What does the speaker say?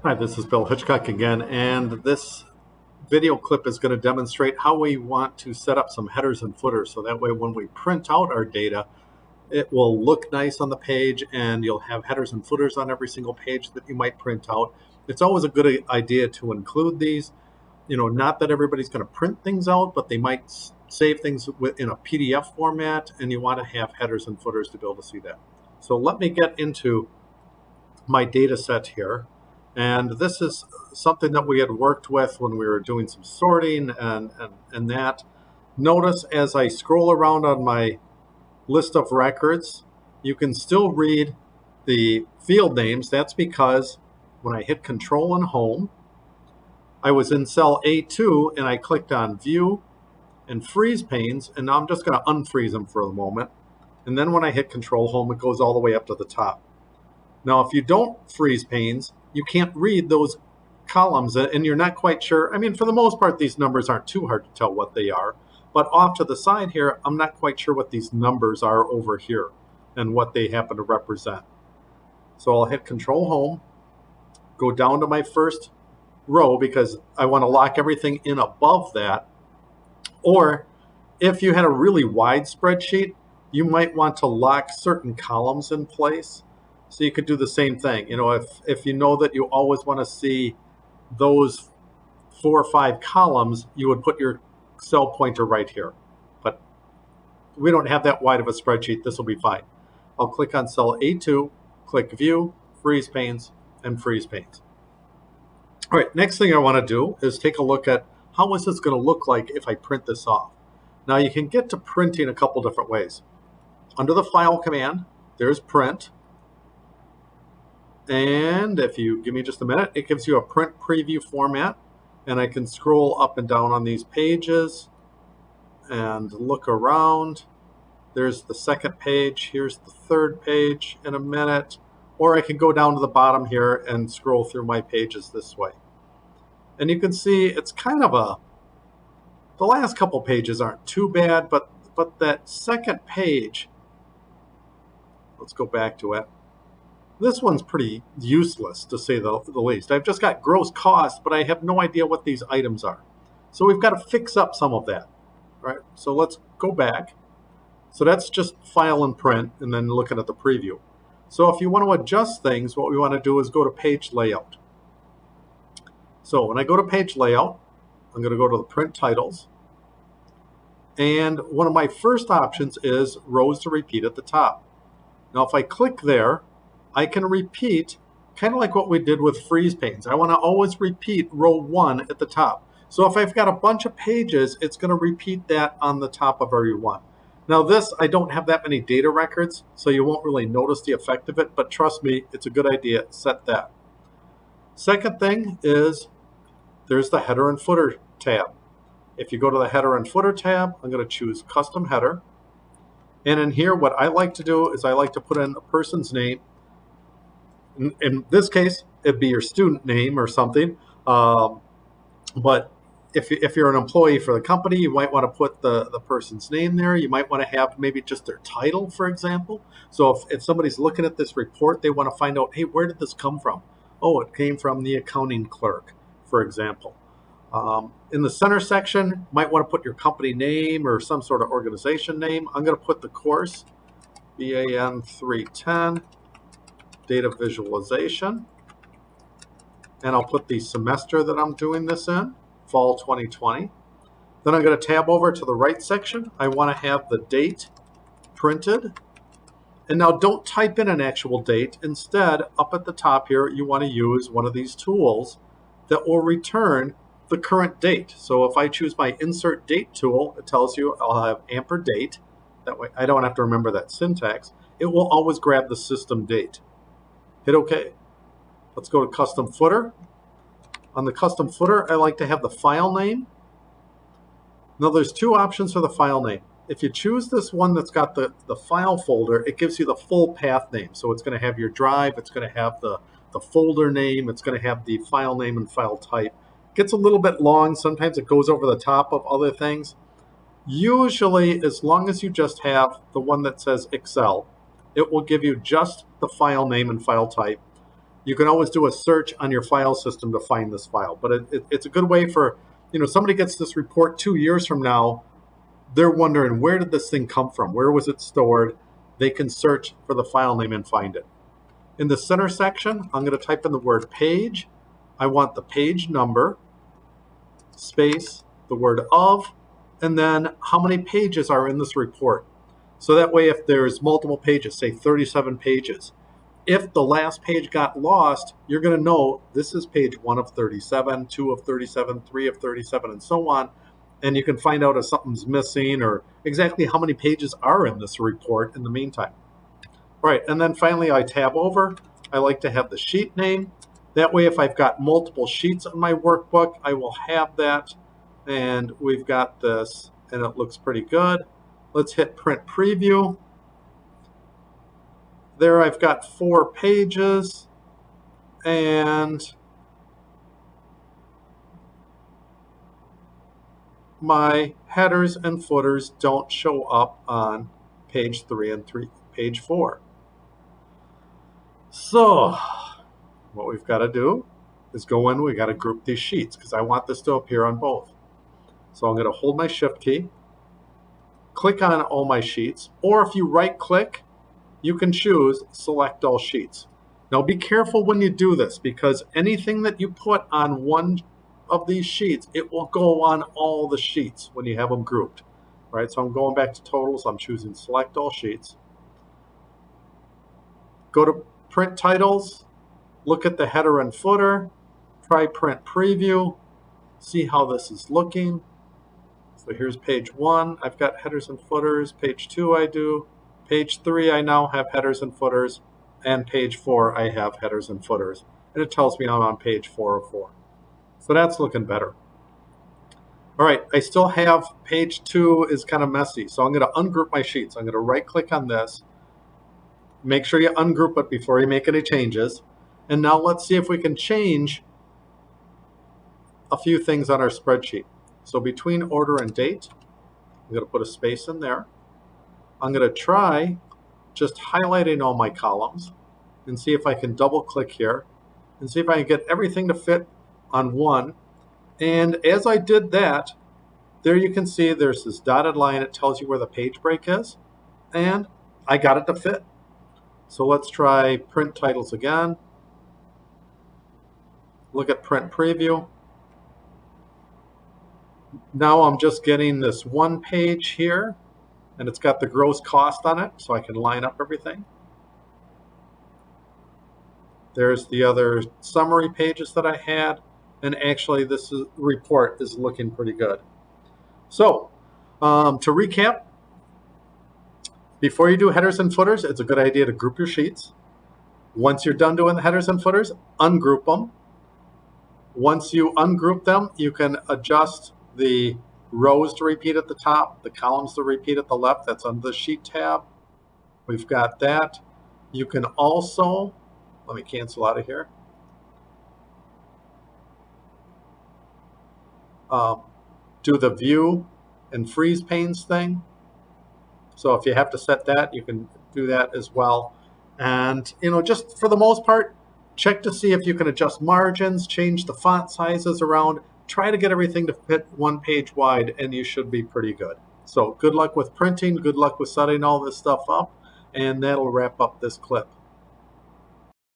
Hi, this is Bill Hitchcock again, and this video clip is going to demonstrate how we want to set up some headers and footers, so that way when we print out our data, it will look nice on the page and you'll have headers and footers on every single page that you might print out. It's always a good idea to include these. Not that everybody's going to print things out, but they might save things in a PDF format, and you want to have headers and footers to be able to see that. So let me get into my data set here. And this is something that we had worked with when we were doing some sorting and that. Notice as I scroll around on my list of records, you can still read the field names. That's because when I hit Control and Home, I was in cell A2 and I clicked on View and Freeze Panes, and now I'm just going to unfreeze them for a moment. And then when I hit Control Home, it goes all the way up to the top. Now, if you don't freeze panes, you can't read those columns, and you're not quite sure. I mean, for the most part, these numbers aren't too hard to tell what they are. But off to the side here, I'm not quite sure what these numbers are over here and what they happen to represent. So I'll hit Control Home, go down to my first row because I want to lock everything in above that. Or if you had a really wide spreadsheet, you might want to lock certain columns in place. So you could do the same thing. If you know that you always want to see those 4 or 5 columns, you would put your cell pointer right here. But we don't have that wide of a spreadsheet. This will be fine. I'll click on cell A2, click View, Freeze Panes, and Freeze Panes. All right, next thing I want to do is take a look at how is this going to look like if I print this off. Now you can get to printing a couple different ways. Under the File command, there's Print. And if you give me just a minute, it gives you a print preview format, and I can scroll up and down on these pages and look around. There's the second page, here's the third page in a minute, or I can go down to the bottom here and scroll through my pages this way. And you can see it's kind of the last couple pages aren't too bad, but that second page, let's go back to it. This one's pretty useless, to say the least. I've just got gross cost, but I have no idea what these items are. So we've got to fix up some of that. Right? So let's go back. So that's just File and Print, and then looking at the preview. So if you want to adjust things, what we want to do is go to Page Layout. So when I go to Page Layout, I'm going to go to the Print Titles. And one of my first options is Rows to Repeat at the top. Now if I click there, I can repeat, kind of like what we did with freeze panes. I want to always repeat row 1 at the top. So if I've got a bunch of pages, it's going to repeat that on the top of every one. Now this, I don't have that many data records, so you won't really notice the effect of it, but trust me, it's a good idea. Set that. Second thing is there's the Header and Footer tab. If you go to the Header and Footer tab, I'm going to choose Custom Header. And in here, what I like to do is I like to put in a person's name. In this case, it'd be your student name or something. But if you're an employee for the company, you might want to put the person's name there. You might want to have maybe just their title, for example. So if somebody's looking at this report, they want to find out, hey, where did this come from? Oh, it came from the accounting clerk, for example. In the center section, you might want to put your company name or some sort of organization name. I'm going to put the course, BAN 310. Data visualization, and I'll put the semester that I'm doing this in, fall 2020. Then I'm going to tab over to the right section. I want to have the date printed. And now don't type in an actual date. Instead, up at the top here, you want to use one of these tools that will return the current date. So if I choose my Insert Date tool, it tells you I'll have ampered date. That way I don't have to remember that syntax. It will always grab the system date. Hit OK. Let's go to Custom Footer. On the Custom Footer, I like to have the file name. Now there's 2 options for the file name. If you choose this one that's got the file folder, it gives you the full path name. So it's going to have your drive, it's going to have the folder name, it's going to have the file name and file type. It gets a little bit long. Sometimes it goes over the top of other things. Usually, as long as you just have the one that says Excel, it will give you just the file name and file type. you can always do a search on your file system to find this file. But it's a good way for, somebody gets this report 2 years from now, they're wondering, where did this thing come from? Where was it stored? They can search for the file name and find it. In the center section, I'm going to type in the word page. I want the page number, space, the word of, and then how many pages are in this report. So that way, if there's multiple pages, say 37 pages, if the last page got lost, you're going to know this is page 1 of 37, 2 of 37, 3 of 37, and so on. And you can find out if something's missing or exactly how many pages are in this report in the meantime. All right, and then finally I tab over. I like to have the sheet name. That way, if I've got multiple sheets in my workbook, I will have that. And we've got this, and it looks pretty good. Let's hit print preview. There I've got 4 pages, and my headers and footers don't show up on page 3 and page 4. So what we've got to do is go in, we got to group these sheets because I want this to appear on both. So I'm going to hold my shift key, click on all my sheets, or if you right click, you can choose select all sheets. Now be careful when you do this because anything that you put on one of these sheets, it will go on all the sheets when you have them grouped. All right, so I'm going back to totals. I'm choosing select all sheets. Go to print titles, look at the header and footer, try print preview, see how this is looking. So here's page 1, I've got headers and footers. Page 2 I do. Page 3 I now have headers and footers. And page 4 I have headers and footers. And it tells me I'm on page 4 of 4. So that's looking better. All right, I still have page 2 is kind of messy. So I'm going to ungroup my sheets. I'm going to right click on this. Make sure you ungroup it before you make any changes. And now let's see if we can change a few things on our spreadsheet. So between order and date, I'm going to put a space in there. I'm going to try just highlighting all my columns and see if I can double click here and see if I can get everything to fit on one. And as I did that, there you can see there's this dotted line. It tells you where the page break is. And I got it to fit. So let's try print titles again. Look at print preview. Now I'm just getting this one page here, and it's got the gross cost on it, so I can line up everything. There's the other summary pages that I had, and actually this report is looking pretty good. So to recap, before you do headers and footers, it's a good idea to group your sheets. Once you're done doing the headers and footers, ungroup them. Once you ungroup them, you can adjust the rows to repeat at the top, the columns to repeat at the left. That's on the sheet tab. We've got that. You can also, let me cancel out of here. Do the view and freeze panes thing. So if you have to set that, you can do that as well. And, just for the most part, check to see if you can adjust margins, change the font sizes around, try to get everything to fit one page wide, and you should be pretty good. So good luck with printing, good luck with setting all this stuff up, and that'll wrap up this clip.